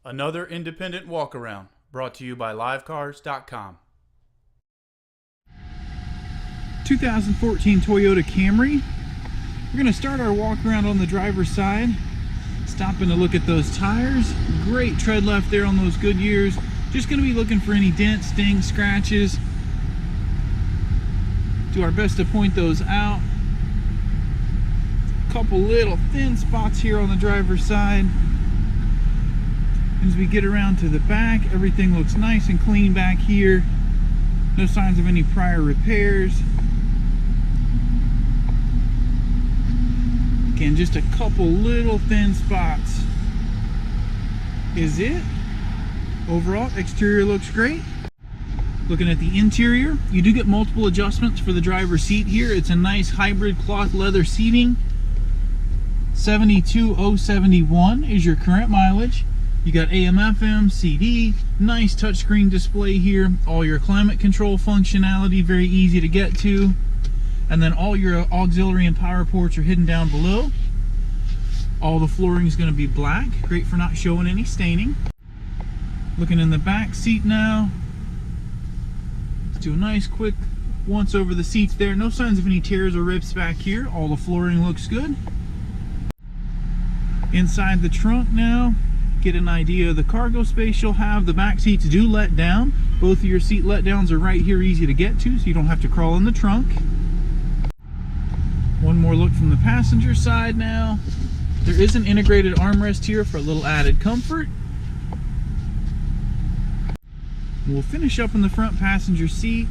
Another independent walk-around brought to you by livecars.com. 2014 Toyota Camry. We're going to start our walk around on the driver's side, stopping to look at those tires. Great tread left there on those Goodyears. Just going to be looking for any dents, stings, scratches. Do our best to point those out. A couple little thin spots here on the driver's side. As we get around to the back, everything looks nice and clean back here. No signs of any prior repairs. Again, just a couple little thin spots is it. Overall, exterior looks great. Looking at the interior, you do get multiple adjustments for the driver's seat here. It's a nice hybrid cloth leather seating. 72,071 is your current mileage. You got AM, FM, CD, nice touchscreen display here, all your climate control functionality, very easy to get to, and then all your auxiliary and power ports are hidden down below. All the flooring is going to be black, great for not showing any staining. Looking in the back seat now, let's do a nice quick once over the seats there. No signs of any tears or rips back here, all the flooring looks good. Inside the trunk now, get an idea of the cargo space you'll have. The back seats do let down. Both of your seat let downs are right here, easy to get to, so you don't have to crawl in the trunk. One more look from the passenger side now. There is an integrated armrest here for a little added comfort. We'll finish up in the front passenger seat.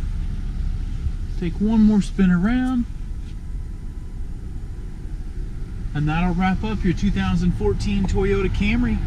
Take one more spin around. And that'll wrap up your 2014 Toyota Camry.